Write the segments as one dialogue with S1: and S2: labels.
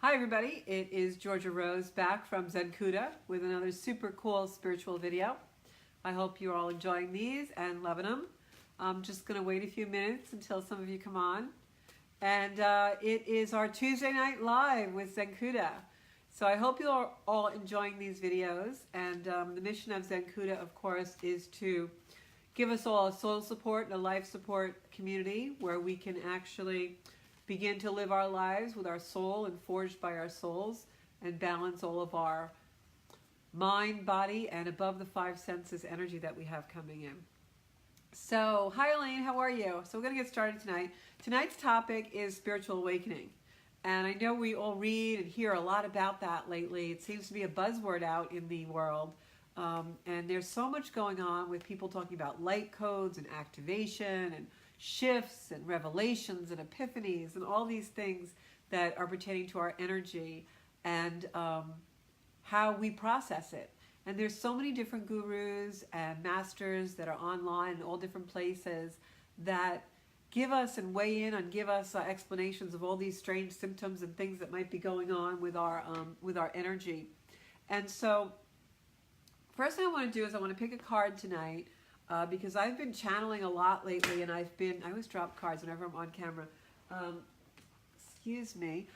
S1: Hi everybody, it is Georgia Rose back from Zencuda with another super cool spiritual video. I hope you're all enjoying these and loving them. I'm just going to wait a few minutes until some of you come on. And it is our Tuesday night live with Zencuda. So I hope you're all enjoying these videos. And the mission of Zencuda, of course, is to give us all a soul support and a life support community where we can actually begin to live our lives with our soul and forged by our souls and balance all of our mind, body, and above the five senses energy that we have coming in. So, hi Elaine, how are you? So we're going to get started tonight. Tonight's topic is spiritual awakening. And I know we all read and hear a lot about that lately. It seems to be a buzzword out in the world. And there's so much going on with people talking about light codes and activation and shifts and revelations and epiphanies and all these things that are pertaining to our energy and how we process it. And there's so many different gurus and masters that are online in all different places that give us and weigh in and give us explanations of all these strange symptoms and things that might be going on with our energy. And so first thing I want to do is I want to pick a card tonight because I've been channeling a lot lately, and I always drop cards whenever I'm on camera. Excuse me.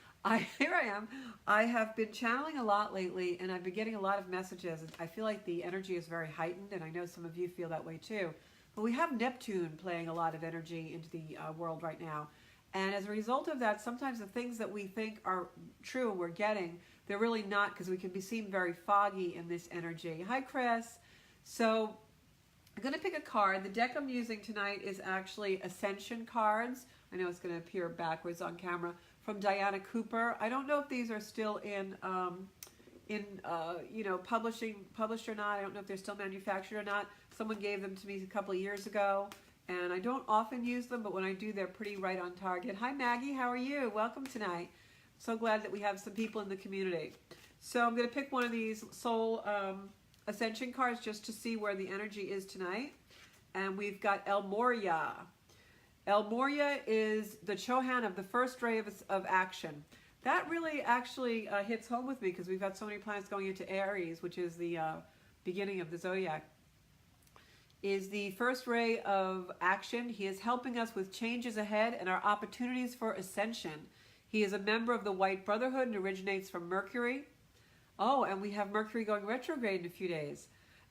S1: Here I am. I have been channeling a lot lately, and I've been getting a lot of messages. I feel like the energy is very heightened, and I know some of you feel that way too. But we have Neptune playing a lot of energy into the world right now. And as a result of that, sometimes the things that we think are true and we're getting, they're really not, because we can be seen very foggy in this energy. Hi, Chris. So I'm going to pick a card. The deck I'm using tonight is actually Ascension cards. I know it's going to appear backwards on camera, from Diana Cooper. I don't know if these are still published or not. I don't know if they're still manufactured or not. Someone gave them to me a couple of years ago, and I don't often use them, but when I do, they're pretty right on target. Hi, Maggie. How are you? Welcome tonight. So glad that we have some people in the community. So I'm going to pick one of these soul Ascension cards just to see where the energy is tonight. And we've got El Moria. El Moria is the Chohan of the first ray of action. That really actually hits home with me because we've got so many planets going into Aries, which is the beginning of the zodiac. Is the first ray of action. He is helping us with changes ahead and our opportunities for ascension. He is a member of the White Brotherhood and originates from Mercury. Oh, and we have Mercury going retrograde in a few days.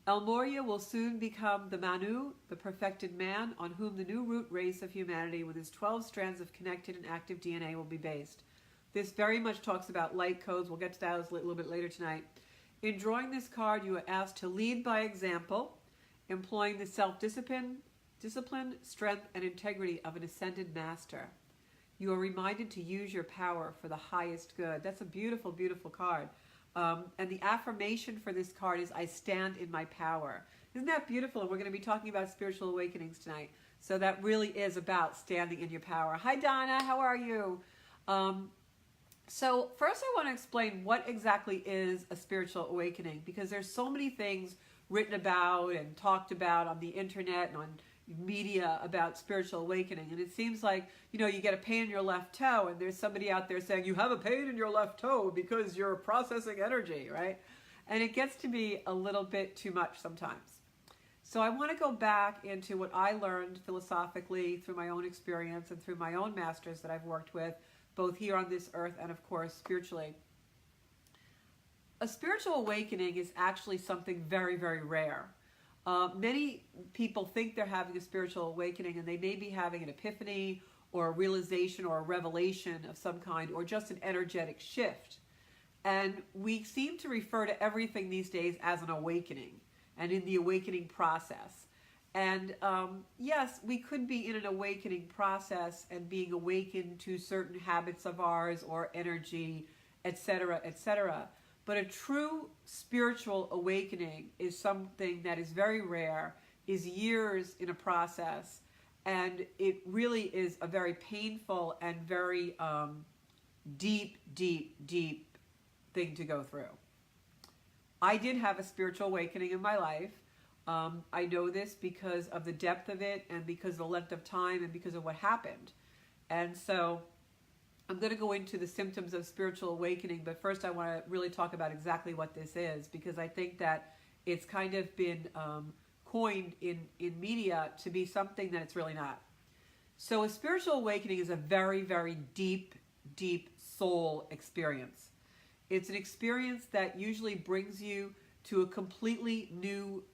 S1: El Moria will soon become the Manu, the perfected man, on whom the new root race of humanity with his 12 strands of connected and active DNA will be based. This very much talks about light codes. We'll get to that a little bit later tonight. In drawing this card, you are asked to lead by example, employing the self-discipline, strength, and integrity of an ascended master. You are reminded to use your power for the highest good. That's a beautiful, beautiful card. And the affirmation for this card is, I stand in my power. Isn't that beautiful? And we're going to be talking about spiritual awakenings tonight. So that really is about standing in your power. Hi, Donna. How are you? So first I want to explain what exactly is a spiritual awakening, because there's so many things written about and talked about on the internet and on media about spiritual awakening, and it seems like, you know, you get a pain in your left toe and there's somebody out there saying you have a pain in your left toe because you're processing energy, right? And it gets to be a little bit too much sometimes. So I want to go back into what I learned philosophically through my own experience and through my own masters that I've worked with, both here on this earth and of course spiritually. A spiritual awakening is actually something very, very rare. Many people think they're having a spiritual awakening, and they may be having an epiphany or a realization or a revelation of some kind, or just an energetic shift. And we seem to refer to everything these days as an awakening and in the awakening process. And yes, we could be in an awakening process and being awakened to certain habits of ours or energy, etc., etc. But a true spiritual awakening is something that is very rare, is years in a process, and it really is a very painful and very deep, deep, deep thing to go through. I did have a spiritual awakening in my life. I know this because of the depth of it and because of the length of time and because of what happened. And so I'm going to go into the symptoms of spiritual awakening, but first I want to really talk about exactly what this is, because I think that it's kind of been coined in media to be something that it's really not. So a spiritual awakening is a very, very deep, deep soul experience. It's an experience that usually brings you to a completely new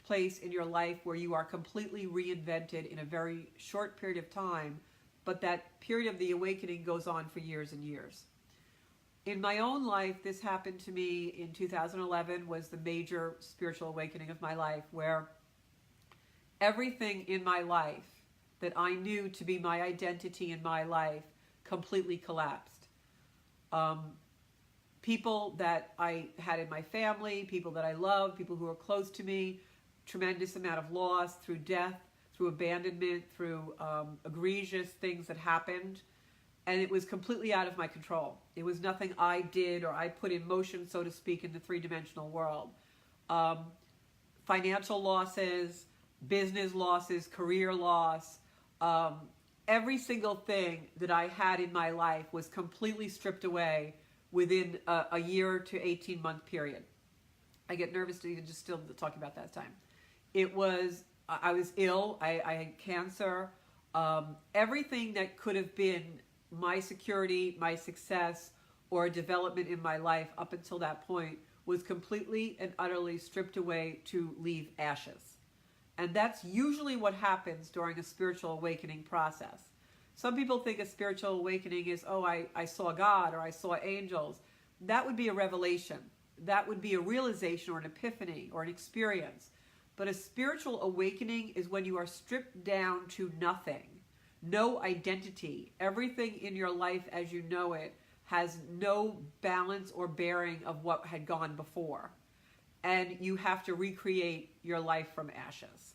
S1: place in your life where you are completely reinvented in a very short period of time, but that period of the awakening goes on for years and years. In my own life, this happened to me in 2011, was the major spiritual awakening of my life, where everything in my life that I knew to be my identity in my life completely collapsed. People that I had in my family, people that I loved, people who were close to me, tremendous amount of loss through death, through abandonment, through egregious things that happened. And it was completely out of my control. It was nothing I did or I put in motion, so to speak, in the three-dimensional world. Financial losses, business losses, career loss, every single thing that I had in my life was completely stripped away within a year to 18-month period. I get nervous to even just still talking about that time. I was ill, I had cancer, everything that could have been my security, my success, or development in my life up until that point was completely and utterly stripped away to leave ashes. And that's usually what happens during a spiritual awakening process. Some people think a spiritual awakening is, oh, I saw God or I saw angels. That would be a revelation. That would be a realization or an epiphany or an experience. But a spiritual awakening is when you are stripped down to nothing, no identity. Everything in your life as you know it has no balance or bearing of what had gone before. And you have to recreate your life from ashes.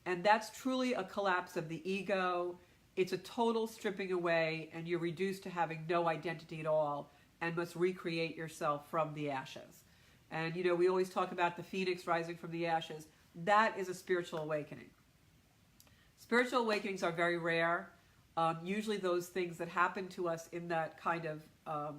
S1: And that's truly a collapse of the ego. It's a total stripping away, and you're reduced to having no identity at all and must recreate yourself from the ashes. And, you know, we always talk about the phoenix rising from the ashes. That is a spiritual awakening. Spiritual awakenings are very rare. Usually those things that happen to us in that kind of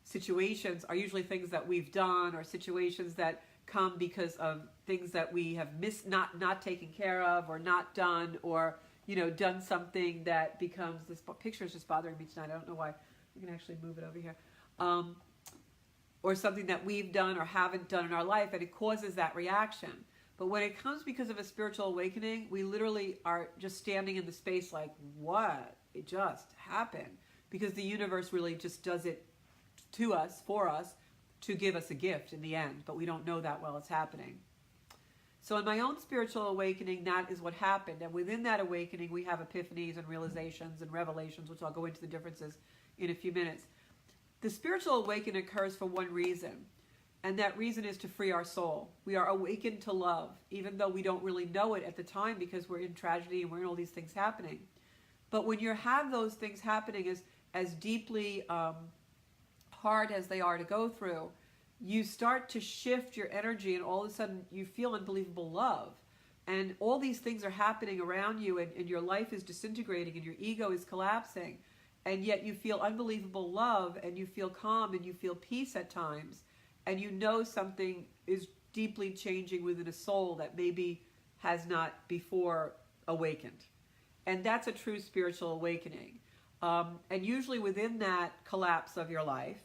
S1: situations are usually things that we've done, or situations that come because of things that we have not taken care of, or not done, or, you know, done something that becomes, this picture is just bothering me tonight, I don't know why. We can actually move it over here. Or something that we've done or haven't done in our life, and it causes that reaction. But when it comes because of a spiritual awakening, we literally are just standing in the space like, what? It just happened. Because the universe really just does it to us, for us, to give us a gift in the end. But we don't know that while it's happening. So in my own spiritual awakening, that is what happened. And within that awakening, we have epiphanies and realizations and revelations, which I'll go into the differences in a few minutes. The spiritual awakening occurs for one reason. And that reason is to free our soul. We are awakened to love, even though we don't really know it at the time because we're in tragedy and we're in all these things happening. But when you have those things happening as deeply hard as they are to go through, you start to shift your energy, and all of a sudden you feel unbelievable love. And all these things are happening around you, and your life is disintegrating and your ego is collapsing. And yet you feel unbelievable love, and you feel calm, and you feel peace at times. And you know something is deeply changing within a soul that maybe has not before awakened. And that's a true spiritual awakening. And usually within that collapse of your life,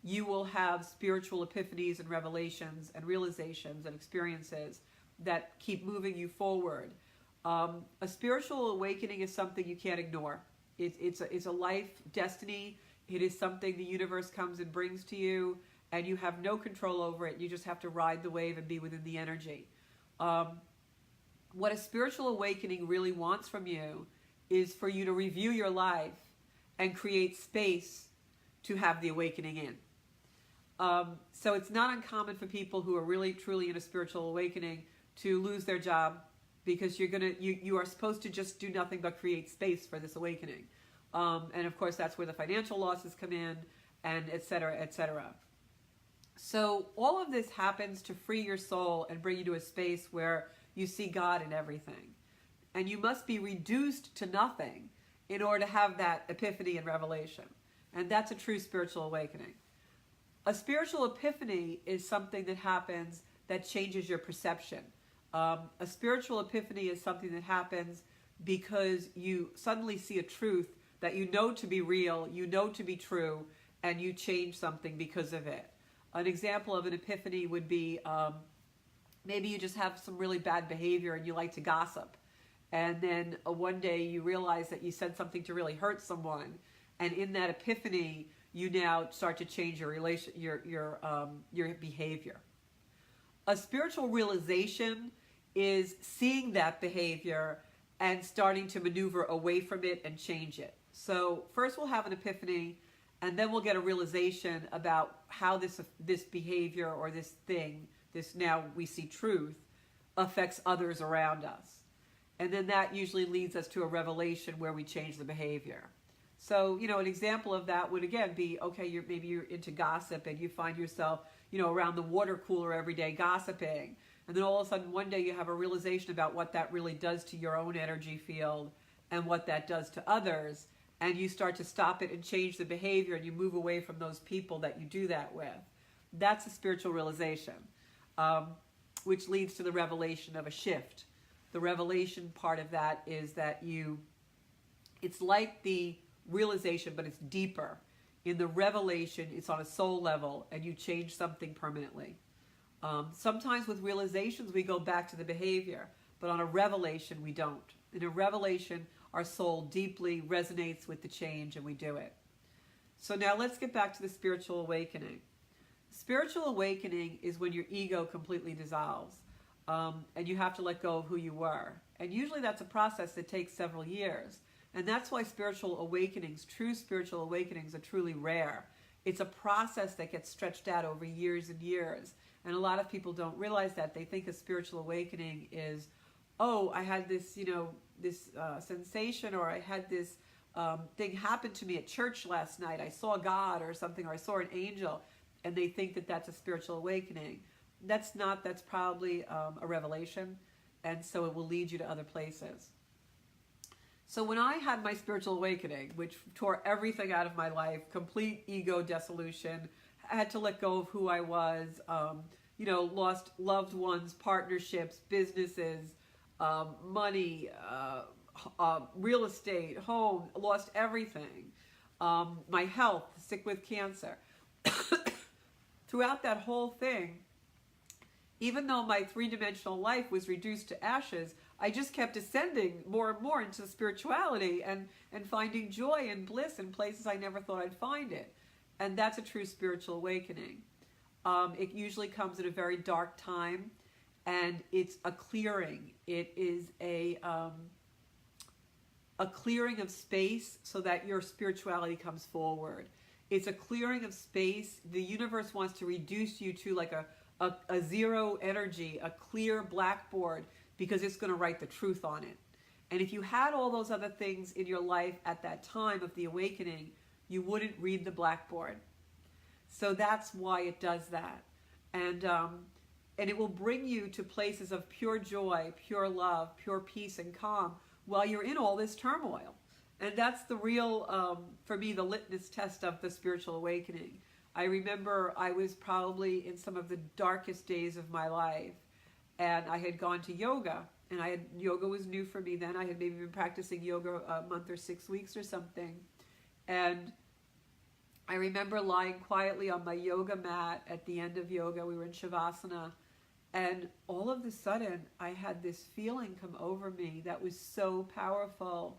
S1: you will have spiritual epiphanies and revelations and realizations and experiences that keep moving you forward. A spiritual awakening is something you can't ignore. It's a life destiny. It is something the universe comes and brings to you, and you have no control over it. You just have to ride the wave and be within the energy. What a spiritual awakening really wants from you is for you to review your life and create space to have the awakening in. So it's not uncommon for people who are really truly in a spiritual awakening to lose their job, because you are supposed to just do nothing but create space for this awakening. And of course that's where the financial losses come in, and et cetera, et cetera. So all of this happens to free your soul and bring you to a space where you see God in everything. And you must be reduced to nothing in order to have that epiphany and revelation. And that's a true spiritual awakening. A spiritual epiphany is something that happens that changes your perception. A spiritual epiphany is something that happens because you suddenly see a truth that you know to be real, you know to be true, and you change something because of it. An example of an epiphany would be maybe you just have some really bad behavior and you like to gossip. And then one day you realize that you said something to really hurt someone. And in that epiphany, you now start to change your your behavior. A spiritual realization is seeing that behavior and starting to maneuver away from it and change it. So first we'll have an epiphany, and then we'll get a realization about how this behavior or this thing, this now we see truth, affects others around us. And then that usually leads us to a revelation where we change the behavior. So, an example of that would again be, okay, maybe you're into gossip and you find yourself, around the water cooler every day gossiping. And then all of a sudden one day you have a realization about what that really does to your own energy field and what that does to others. And you start to stop it and change the behavior, and you move away from those people that you do that with. That's a spiritual realization, which leads to the revelation of a shift. The revelation part of that is that it's like the realization, but it's deeper. In the revelation, it's on a soul level, and you change something permanently. Sometimes with realizations, we go back to the behavior, but on a revelation, we don't. In a revelation, our soul deeply resonates with the change, and we do it. So now let's get back to the spiritual awakening. Spiritual awakening is when your ego completely dissolves, and you have to let go of who you were. And usually that's a process that takes several years. And that's why spiritual awakenings, true spiritual awakenings, are truly rare. It's a process that gets stretched out over years and years. And a lot of people don't realize that. They think a spiritual awakening is, oh, I had this, this sensation, or I had this thing happen to me at church last night. I saw God or something, or I saw an angel. And they think that that's a spiritual awakening. That's not. That's probably a revelation. And so it will lead you to other places. So when I had my spiritual awakening, which tore everything out of my life, complete ego dissolution, I had to let go of who I was, lost loved ones, partnerships, businesses, money, real estate, home, lost everything, my health, sick with cancer. Throughout that whole thing, even though my three-dimensional life was reduced to ashes, I just kept ascending more and more into spirituality and finding joy and bliss in places I never thought I'd find it. And that's a true spiritual awakening. It usually comes at a very dark time, and it's a clearing. It is a clearing of space so that your spirituality comes forward. It's a clearing of space. The universe wants to reduce you to like a zero energy, a clear blackboard, because it's going to write the truth on it. And if you had all those other things in your life at that time of the awakening, you wouldn't read the blackboard. So that's why it does that. And it will bring you to places of pure joy, pure love, pure peace and calm while you're in all this turmoil. And that's the real, for me, the litmus test of the spiritual awakening. I remember I was probably in some of the darkest days of my life, and I had gone to yoga, and yoga was new for me then. I had maybe been practicing yoga a month or 6 weeks or something. And I remember lying quietly on my yoga mat at the end of yoga. We were in Shavasana, and all of a sudden I had this feeling come over me that was so powerful,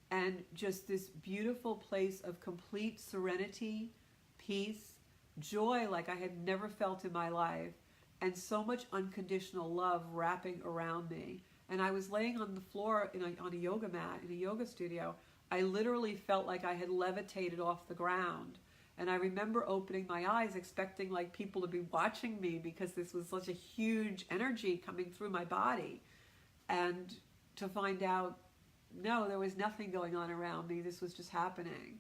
S1: and just this beautiful place of complete serenity, peace, joy like I had never felt in my life, and so much unconditional love wrapping around me. And I was laying on the floor on a yoga mat in a yoga studio. I literally felt like I had levitated off the ground. And I remember opening my eyes expecting like people to be watching me, because this was such a huge energy coming through my body. And to find out, no, there was nothing going on around me. This was just happening.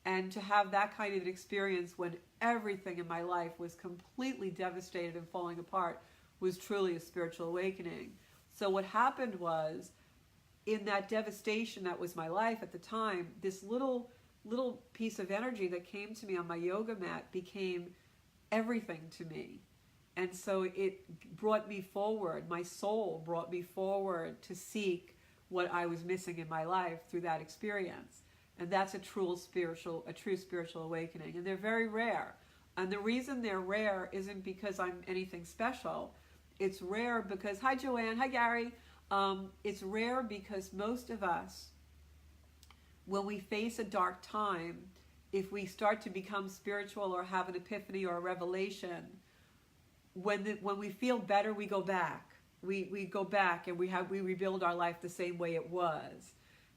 S1: And to have that kind of an experience when everything in my life was completely devastated and falling apart was truly a spiritual awakening. So what happened was, in that devastation that was my life at the time, this little piece of energy that came to me on my yoga mat became everything to me. And so it brought me forward. My soul brought me forward to seek what I was missing in my life through that experience. And that's a true spiritual awakening. And they're very rare. And the reason they're rare isn't because I'm anything special. It's rare because, hi Joanne, hi Gary. It's rare because most of us, when we face a dark time, if we start to become spiritual or have an epiphany or a revelation, when we feel better, we go back. We go back and we rebuild our life the same way it was.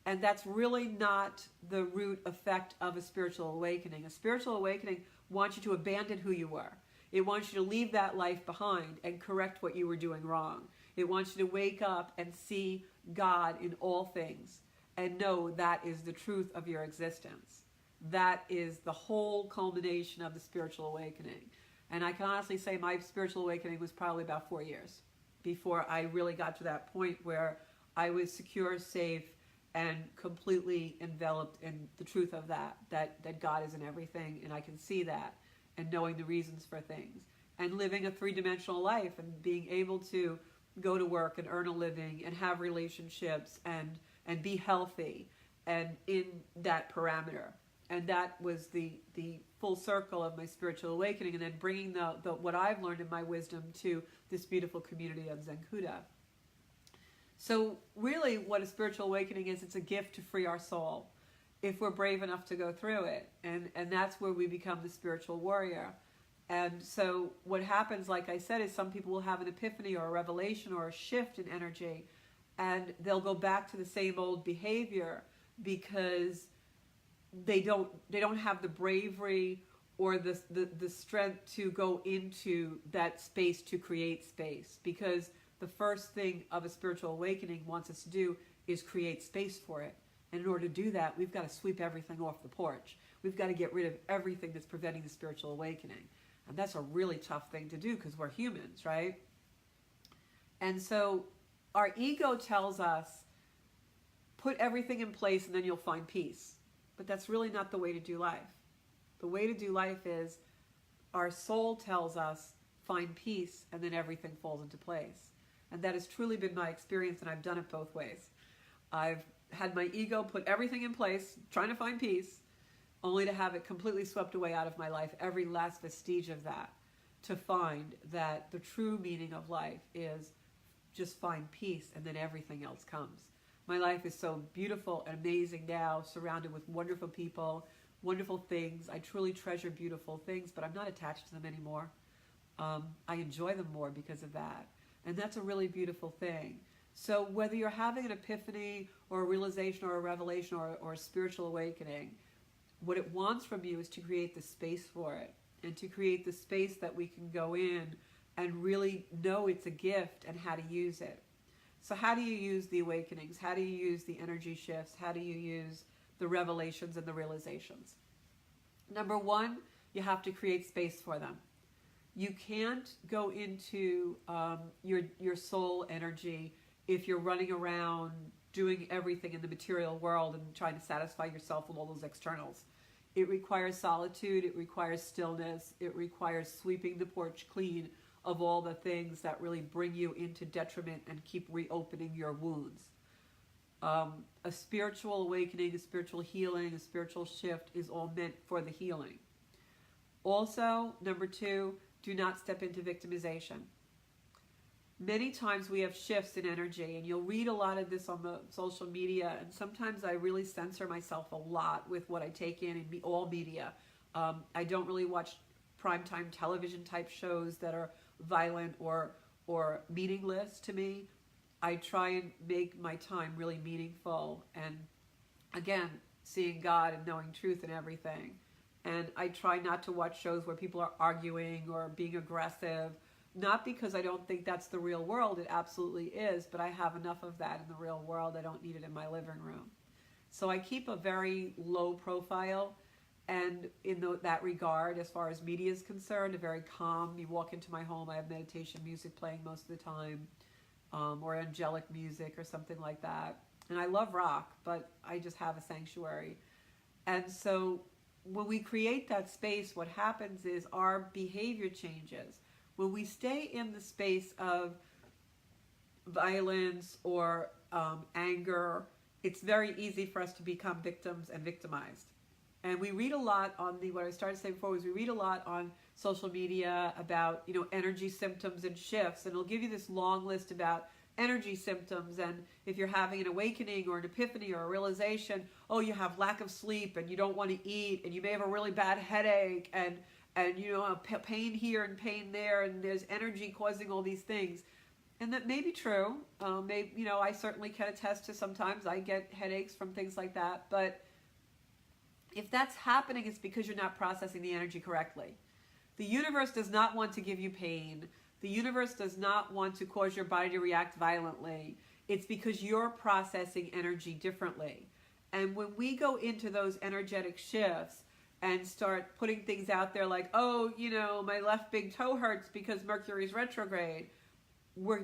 S1: And that's really not the root effect of a spiritual awakening. A spiritual awakening wants you to abandon who you were. It wants you to leave that life behind and correct what you were doing wrong. It wants you to wake up and see God in all things and know that is the truth of your existence. That is the whole culmination of the spiritual awakening. And I can honestly say my spiritual awakening was probably about 4 years before I really got to that point where I was secure, safe, and completely enveloped in the truth of that God is in everything, and I can see that, and knowing the reasons for things, and living a three-dimensional life, and being able to go to work and earn a living, and have relationships, and be healthy, and in that parameter. And that was the full circle of my spiritual awakening, and then bringing the what I've learned in my wisdom to this beautiful community of Zencuda. So really what a spiritual awakening is, it's a gift to free our soul if we're brave enough to go through it. And that's where we become the spiritual warrior. And so what happens, like I said, is some people will have an epiphany or a revelation or a shift in energy, and they'll go back to the same old behavior because they don't have the bravery or the strength to go into that space to create space, because the first thing of a spiritual awakening wants us to do is create space for it. And in order to do that, we've got to sweep everything off the porch. We've got to get rid of everything that's preventing the spiritual awakening. And that's a really tough thing to do because we're humans, right? And so our ego tells us, put everything in place and then you'll find peace. But that's really not the way to do life. The way to do life is our soul tells us, find peace, and then everything falls into place. And that has truly been my experience, and I've done it both ways. I've had my ego put everything in place, trying to find peace, only to have it completely swept away out of my life, every last vestige of that, to find that the true meaning of life is just find peace, and then everything else comes. My life is so beautiful and amazing now, surrounded with wonderful people, wonderful things. I truly treasure beautiful things, but I'm not attached to them anymore. I enjoy them more because of that. And that's a really beautiful thing. So whether you're having an epiphany or a realization or a revelation or a spiritual awakening, what it wants from you is to create the space for it, and to create the space that we can go in and really know it's a gift and how to use it. So how do you use the awakenings? How do you use the energy shifts? How do you use the revelations and the realizations? Number one, you have to create space for them. You can't go into your soul energy if you're running around doing everything in the material world and trying to satisfy yourself with all those externals. It requires solitude, it requires stillness, it requires sweeping the porch clean of all the things that really bring you into detriment and keep reopening your wounds. A spiritual awakening, a spiritual healing, a spiritual shift is all meant for the healing. Also, number two, do not step into victimization. Many times we have shifts in energy, and you'll read a lot of this on the social media, and sometimes I really censor myself a lot with what I take in all media. I don't really watch primetime television type shows that are violent or meaningless to me. I try and make my time really meaningful, and again, seeing God and knowing truth in everything. And I try not to watch shows where people are arguing or being aggressive, not because I don't think that's the real world, it absolutely is, but I have enough of that in the real world, I don't need it in my living room. So I keep a very low profile, and in that regard, as far as media is concerned, a very calm. You walk into my home, I have meditation music playing most of the time, or angelic music or something like that. And I love rock, but I just have a sanctuary. And so when we create that space, what happens is our behavior changes. When we stay in the space of violence or anger, it's very easy for us to become victims and victimized. And we read a lot on what I started to say before was we read a lot on social media about, energy symptoms and shifts. And it'll give you this long list about energy symptoms. And if you're having an awakening or an epiphany or a realization, oh, you have lack of sleep and you don't want to eat and you may have a really bad headache and pain here and pain there and there's energy causing all these things. And that may be true. I certainly can attest to sometimes I get headaches from things like that. But if that's happening, it's because you're not processing the energy correctly. The universe does not want to give you pain. The universe does not want to cause your body to react violently. It's because you're processing energy differently. And when we go into those energetic shifts and start putting things out there like, oh, my left big toe hurts because Mercury's retrograde, we're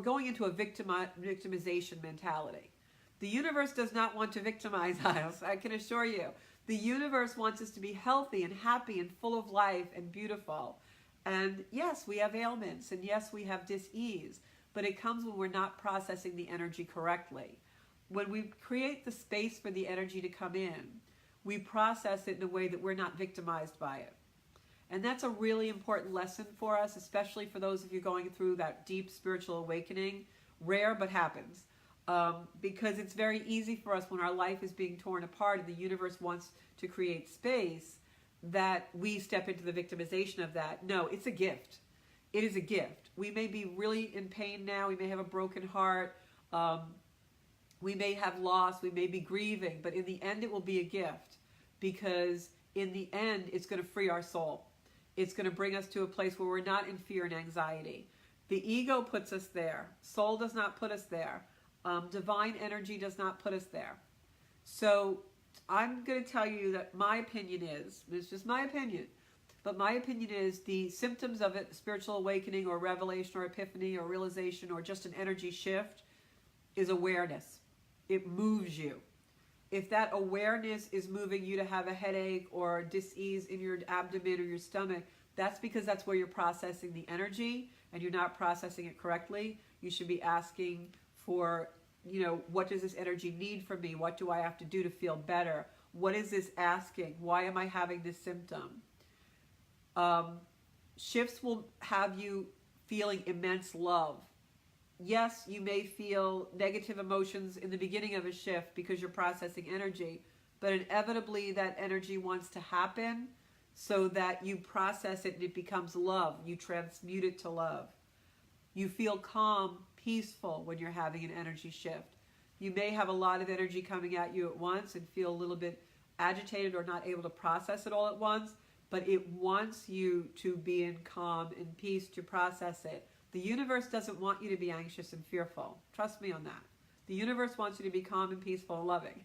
S1: going into a victimization mentality. The universe does not want to victimize us, I can assure you. The universe wants us to be healthy and happy and full of life and beautiful. And yes, we have ailments, and yes, we have dis-ease, but it comes when we're not processing the energy correctly. When we create the space for the energy to come in, we process it in a way that we're not victimized by it. And that's a really important lesson for us, especially for those of you going through that deep spiritual awakening. Rare, but happens. Because it's very easy for us when our life is being torn apart and the universe wants to create space that we step into the victimization of that. No, it's a gift. It is a gift. We may be really in pain now. We may have a broken heart. We may have loss. We may be grieving. But in the end, it will be a gift. Because in the end, it's going to free our soul. It's going to bring us to a place where we're not in fear and anxiety. The ego puts us there. Soul does not put us there. Divine energy does not put us there. So I'm going to tell you that my opinion is, it's just my opinion, but my opinion is the symptoms of it, spiritual awakening or revelation or epiphany or realization or just an energy shift, is awareness. It moves you. If that awareness is moving you to have a headache or dis-ease in your abdomen or your stomach, that's because that's where you're processing the energy and you're not processing it correctly. You should be asking for, what does this energy need from me? What do I have to do to feel better? What is this asking? Why am I having this symptom? Shifts will have you feeling immense love. Yes, you may feel negative emotions in the beginning of a shift because you're processing energy, but inevitably that energy wants to happen so that you process it and it becomes love. You transmute it to love. You feel calm, peaceful when you're having an energy shift. You may have a lot of energy coming at you at once and feel a little bit agitated or not able to process it all at once, but it wants you to be in calm and peace to process it. The universe doesn't want you to be anxious and fearful. Trust me on that. The universe wants you to be calm and peaceful and loving.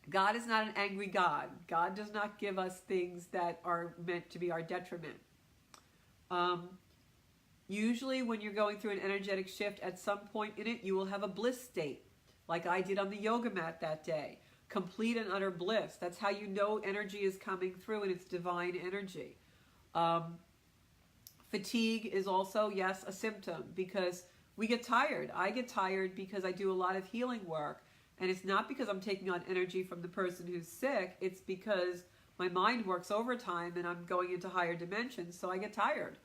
S1: God is not an angry God. God does not give us things that are meant to be our detriment. Usually when you're going through an energetic shift, at some point in it, you will have a bliss state, like I did on the yoga mat that day. Complete and utter bliss. That's how you know energy is coming through, and it's divine energy. Fatigue is also, yes, a symptom, because we get tired. I get tired because I do a lot of healing work, and it's not because I'm taking on energy from the person who's sick. It's because my mind works overtime and I'm going into higher dimensions, so I get tired.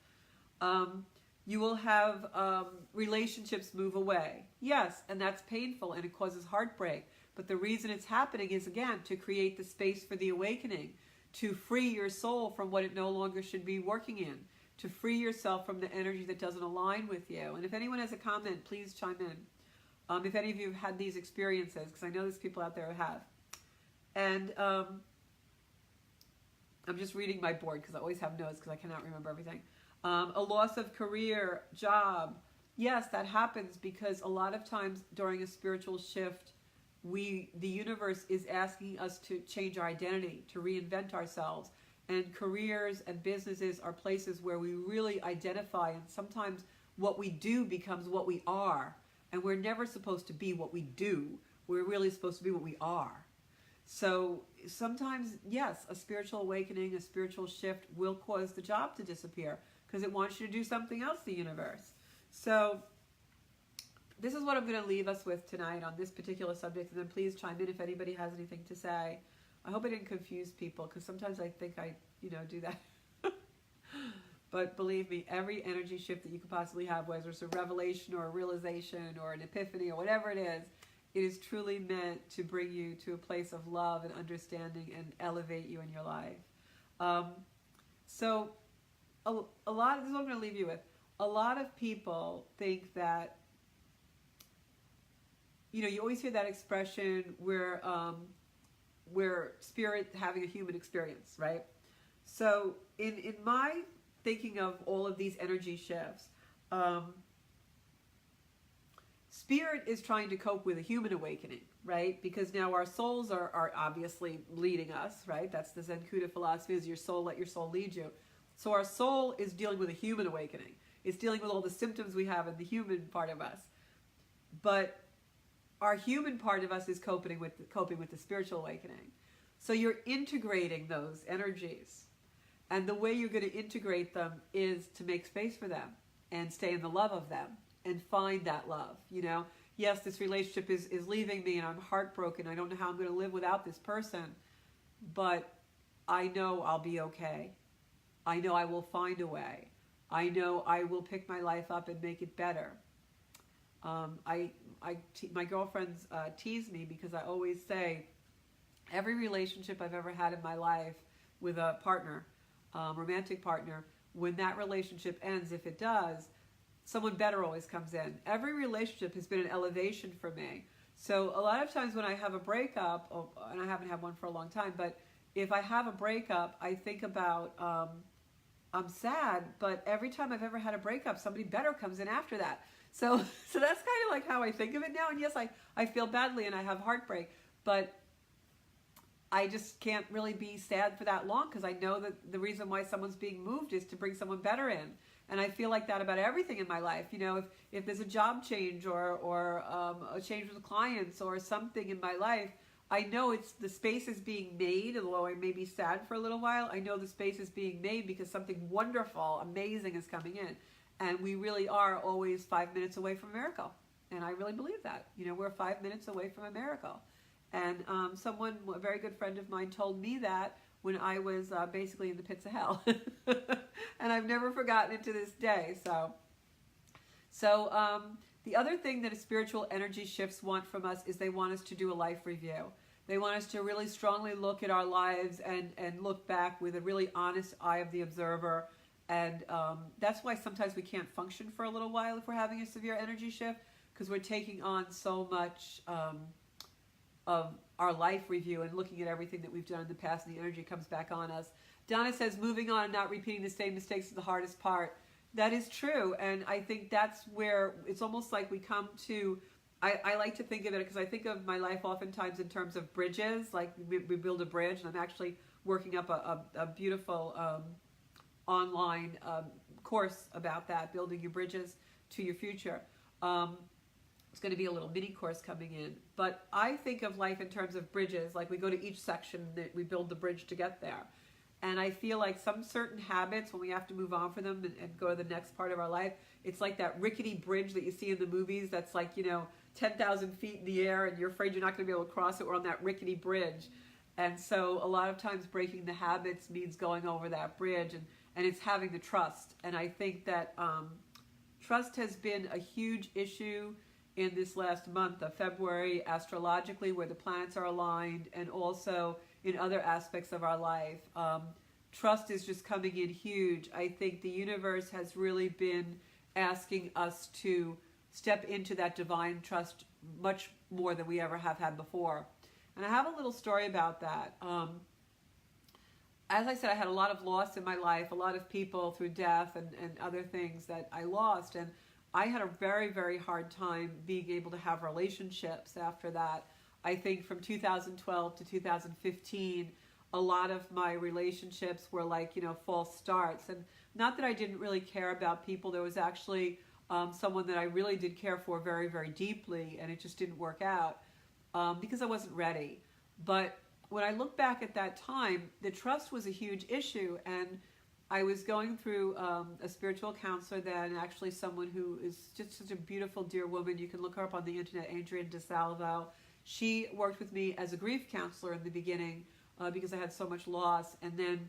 S1: You will have relationships move away. Yes, and that's painful and it causes heartbreak. But the reason it's happening is, again, to create the space for the awakening, to free your soul from what it no longer should be working in, to free yourself from the energy that doesn't align with you. And if anyone has a comment, please chime in. If any of you have had these experiences, because I know there's people out there who have. And I'm just reading my board because I always have notes because I cannot remember everything. A loss of career, job. Yes, that happens because a lot of times during a spiritual shift, the universe is asking us to change our identity, to reinvent ourselves. And careers and businesses are places where we really identify, and sometimes what we do becomes what we are. And we're never supposed to be what we do. We're really supposed to be what we are. So sometimes, yes, a spiritual awakening, a spiritual shift will cause the job to disappear because it wants you to do something else, the universe. So this is what I'm going to leave us with tonight on this particular subject, and then please chime in if anybody has anything to say. I hope I didn't confuse people, because sometimes I think I, do that. But believe me, every energy shift that you could possibly have, whether it's a revelation or a realization or an epiphany or whatever it is truly meant to bring you to a place of love and understanding and elevate you in your life. So a lot of, this is what I'm going to leave you with. A lot of people think that, you always hear that expression where spirit having a human experience, right? So in my thinking of all of these energy shifts, spirit is trying to cope with a human awakening, right? Because now our souls are obviously leading us, right? That's the Zencuda philosophy, is your soul, let your soul lead you. So our soul is dealing with a human awakening. It's dealing with all the symptoms we have in the human part of us. But our human part of us is coping with the spiritual awakening. So you're integrating those energies. And the way you're going to integrate them is to make space for them and stay in the love of them and find that love. Yes, this relationship is leaving me and I'm heartbroken. I don't know how I'm going to live without this person. But I know I'll be okay. I know I will find a way. I know I will pick my life up and make it better. My girlfriends tease me because I always say every relationship I've ever had in my life with a partner, romantic partner, when that relationship ends, if it does, someone better always comes in. Every relationship has been an elevation for me. So a lot of times when I have a breakup, and I haven't had one for a long time, but if I have a breakup, I think about, I'm sad, but every time I've ever had a breakup, somebody better comes in after that. So that's kind of like how I think of it now. And yes, I feel badly and I have heartbreak, but I just can't really be sad for that long, because I know that the reason why someone's being moved is to bring someone better in. And I feel like that about everything in my life. If there's a job change or a change with clients or something in my life, I know the space is being made, although I may be sad for a little while. I know the space is being made because something wonderful, amazing is coming in. And we really are always 5 minutes away from a miracle. And I really believe that. We're 5 minutes away from a miracle. And a very good friend of mine told me that when I was basically in the pits of hell. And I've never forgotten it to this day. So the other thing that a spiritual energy shifts want from us is they want us to do a life review. They want us to really strongly look at our lives and look back with a really honest eye of the observer. And that's why sometimes we can't function for a little while if we're having a severe energy shift, because we're taking on so much of our life review and looking at everything that we've done in the past, and the energy comes back on us. Donna says, moving on and not repeating the same mistakes is the hardest part. That is true, and I think that's where it's almost like we come to, I like to think of it, because I think of my life oftentimes in terms of bridges, like we build a bridge, and I'm actually working up a beautiful online course about that, building your bridges to your future. It's going to be a little mini course coming in. But I think of life in terms of bridges, like we go to each section, that we build the bridge to get there. And I feel like some certain habits, when we have to move on from them and go to the next part of our life, it's like that rickety bridge that you see in the movies that's like, 10,000 feet in the air and you're afraid you're not going to be able to cross it. We're on that rickety bridge. And so a lot of times breaking the habits means going over that bridge, and it's having the trust. And I think that trust has been a huge issue in this last month of February, astrologically, where the planets are aligned, and also in other aspects of our life. Trust is just coming in huge. I think the universe has really been asking us to step into that divine trust much more than we ever have had before. And I have a little story about that. As I said, I had a lot of loss in my life, a lot of people through death and other things that I lost. And I had a very, very hard time being able to have relationships after that. I think from 2012 to 2015, a lot of my relationships were like, false starts. And not that I didn't really care about people. There was actually someone that I really did care for very, very deeply, and it just didn't work out because I wasn't ready. But when I look back at that time, the trust was a huge issue, and I was going through a spiritual counselor then, actually someone who is just such a beautiful, dear woman. You can look her up on the internet, Adrienne DeSalvo. She worked with me as a grief counselor in the beginning because I had so much loss, and then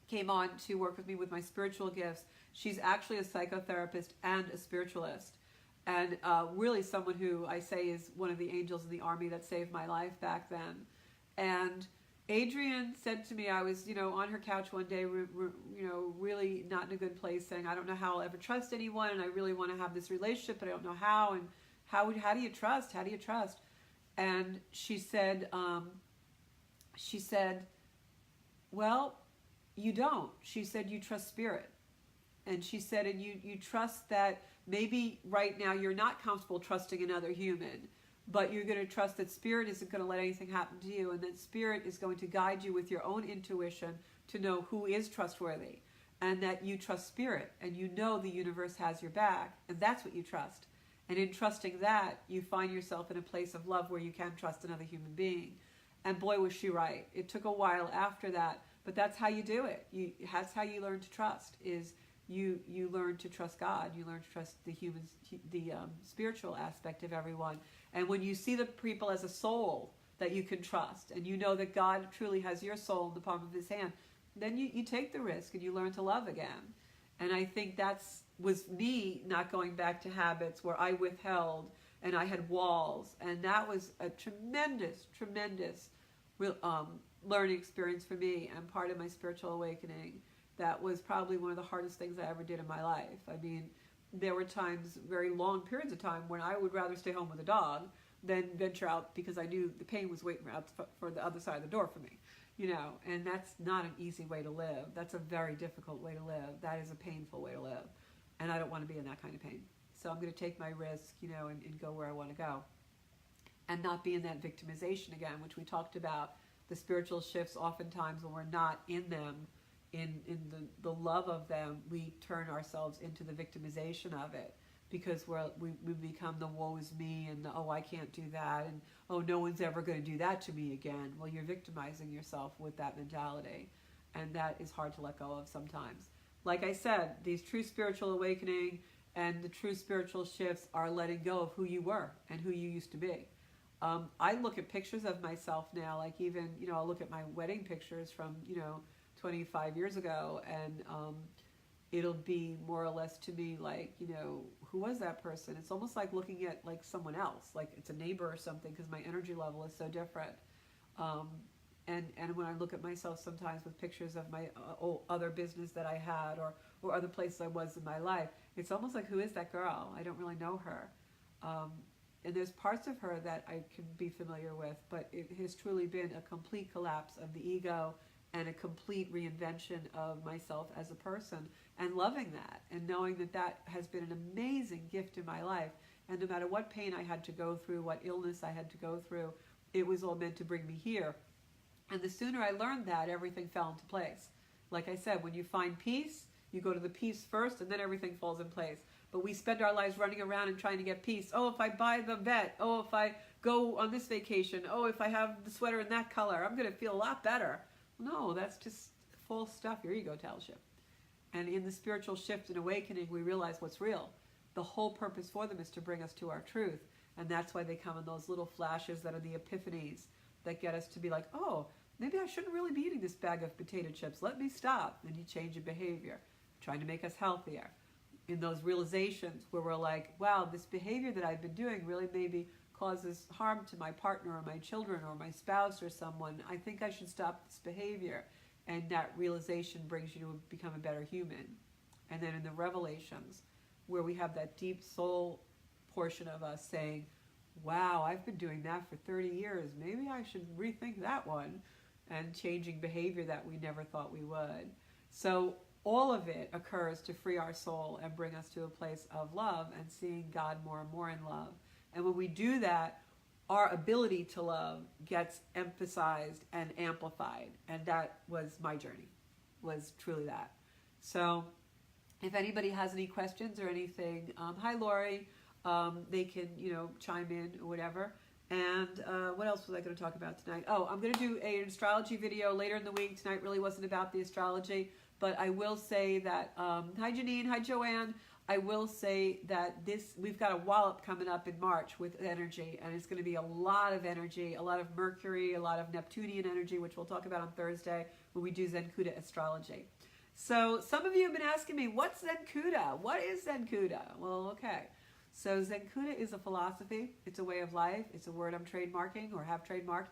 S1: came on to work with me with my spiritual gifts. She's actually a psychotherapist and a spiritualist, and really someone who I say is one of the angels in the army that saved my life back then. And Adrienne said to me, I was, on her couch one day, really not in a good place, saying, I don't know how I'll ever trust anyone, and I really want to have this relationship, but I don't know how, and how do you trust? How do you trust? And she said, well, you don't. She said, you trust spirit. And she said, and you trust that maybe right now you're not comfortable trusting another human, but you're going to trust that spirit isn't going to let anything happen to you, and that spirit is going to guide you with your own intuition to know who is trustworthy, and that you trust spirit, and you know the universe has your back, and that's what you trust. And in trusting that, you find yourself in a place of love where you can trust another human being. And boy, was she right. It took a while after that, but that's how you do it. That's how you learn to trust, is you learn to trust God. You learn to trust the spiritual aspect of everyone. And when you see the people as a soul that you can trust, and you know that God truly has your soul in the palm of his hand, then you take the risk and you learn to love again. And I think was me not going back to habits where I withheld and I had walls. And that was a tremendous, tremendous learning experience for me, and part of my spiritual awakening. That was probably one of the hardest things I ever did in my life. I mean, there were times, very long periods of time, when I would rather stay home with a dog than venture out, because I knew the pain was waiting out for the other side of the door for me. And that's not an easy way to live. That's a very difficult way to live. That is a painful way to live. And I don't want to be in that kind of pain. So I'm going to take my risk, and go where I want to go. And not be in that victimization again, which we talked about. The spiritual shifts, oftentimes when we're not in them, in the love of them, we turn ourselves into the victimization of it, because we become the woe is me, and the, oh, I can't do that, and oh, no one's ever going to do that to me again. Well, you're victimizing yourself with that mentality, and that is hard to let go of sometimes. Like I said, these true spiritual awakening and the true spiritual shifts are letting go of who you were and who you used to be. I look at pictures of myself now, like even, I'll look at my wedding pictures from, 25 years ago, and it'll be more or less to me like, who was that person? It's almost like looking at like someone else, like it's a neighbor or something, because my energy level is so different. And when I look at myself sometimes with pictures of my other business that I had, or other places I was in my life, it's almost like, who is that girl? I don't really know her. And there's parts of her that I can be familiar with, but it has truly been a complete collapse of the ego and a complete reinvention of myself as a person, and loving that, and knowing that that has been an amazing gift in my life. And no matter what pain I had to go through, what illness I had to go through, it was all meant to bring me here. And the sooner I learned that, everything fell into place. Like I said, when you find peace, you go to the peace first, and then everything falls in place. But we spend our lives running around and trying to get peace. Oh, if I buy the vet. Oh, if I go on this vacation. Oh, if I have the sweater in that color, I'm going to feel a lot better. No, that's just false stuff. Your ego tells you. And in the spiritual shift and awakening, we realize what's real. The whole purpose for them is to bring us to our truth. And that's why they come in those little flashes that are the epiphanies that get us to be like, oh, maybe I shouldn't really be eating this bag of potato chips. Let me stop. Then you change your behavior, trying to make us healthier. In those realizations where we're like, wow, this behavior that I've been doing really maybe causes harm to my partner or my children or my spouse or someone. I think I should stop this behavior. And that realization brings you to become a better human. And then in the revelations, where we have that deep soul portion of us saying, wow, I've been doing that for 30 years. Maybe I should rethink that one, and changing behavior that we never thought we would. So all of it occurs to free our soul and bring us to a place of love and seeing God more and more in love. And when we do that, our ability to love gets emphasized and amplified. And that was my journey, was truly that. So if anybody has any questions or anything, hi Lori, they can, chime in or whatever. And what else was I going to talk about tonight? Oh, I'm going to do an astrology video later in the week. Tonight really wasn't about the astrology, but I will say that, hi Janine, hi Joanne. I will say that we've got a wallop coming up in March with energy, and it's going to be a lot of energy, a lot of Mercury, a lot of Neptunian energy, which we'll talk about on Thursday when we do Zencuda astrology. So some of you have been asking me, what's Zencuda? What is Zencuda? Well, okay. So Zencuda is a philosophy. It's a way of life. It's a word I'm trademarking or have trademarked.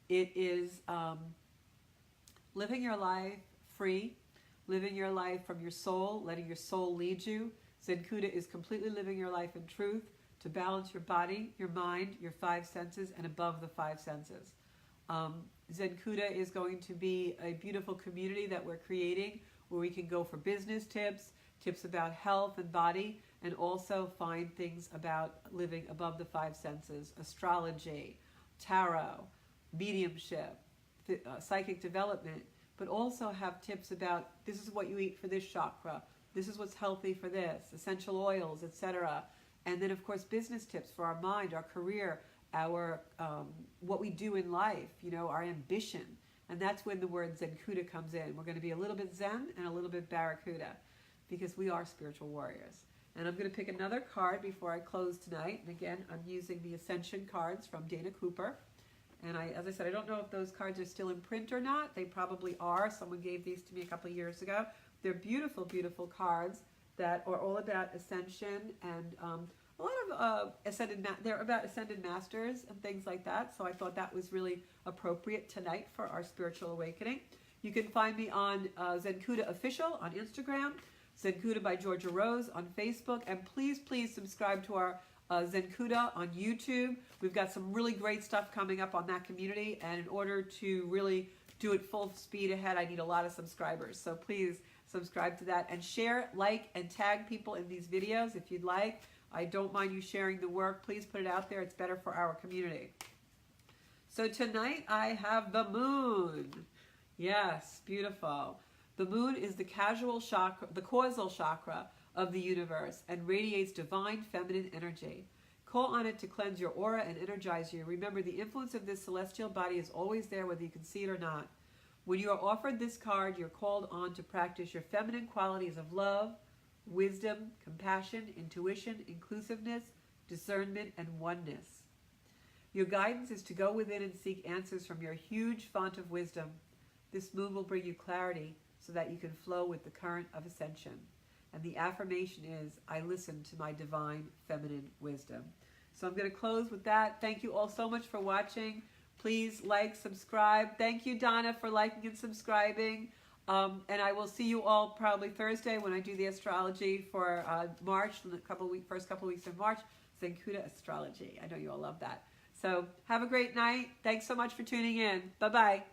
S1: It is living your life free, living your life from your soul, letting your soul lead you. Zencuda is completely living your life in truth to balance your body, your mind, your five senses, and above the five senses. Zencuda is going to be a beautiful community that we're creating where we can go for business tips, tips about health and body, and also find things about living above the five senses, astrology, tarot, mediumship, psychic development, but also have tips about this is what you eat for this chakra, this is what's healthy for this, essential oils, etc. And then, of course, business tips for our mind, our career, our what we do in life, our ambition. And that's when the word Zencuda comes in. We're going to be a little bit Zen and a little bit Barracuda because we are spiritual warriors. And I'm going to pick another card before I close tonight. And again, I'm using the Ascension cards from Dana Cooper. And as I said, I don't know if those cards are still in print or not. They probably are. Someone gave these to me a couple of years ago. They're beautiful, beautiful cards that are all about ascension and a lot of they're about ascended masters and things like that. So I thought that was really appropriate tonight for our spiritual awakening. You can find me on Zencuda Official on Instagram, Zencuda by Georgia Rose on Facebook, and please, please subscribe to our Zencuda on YouTube. We've got some really great stuff coming up on that community, and in order to really do it full speed ahead, I need a lot of subscribers. So please subscribe to that and share, like, and tag people in these videos if you'd like. I don't mind you sharing the work. Please put it out there. It's better for our community. So tonight I have the moon. Yes, beautiful. The moon is the causal chakra of the universe and radiates divine feminine energy. Call on it to cleanse your aura and energize you. Remember, the influence of this celestial body is always there, whether you can see it or not. When you are offered this card, you're called on to practice your feminine qualities of love, wisdom, compassion, intuition, inclusiveness, discernment, and oneness. Your guidance is to go within and seek answers from your huge font of wisdom. This moon will bring you clarity so that you can flow with the current of ascension. And the affirmation is, I listen to my divine feminine wisdom. So I'm going to close with that. Thank you all so much for watching. Please like, subscribe. Thank you, Donna, for liking and subscribing. And I will see you all probably Thursday when I do the astrology for March, the first couple weeks of March, Zencuda astrology. I know you all love that. So have a great night. Thanks so much for tuning in. Bye-bye.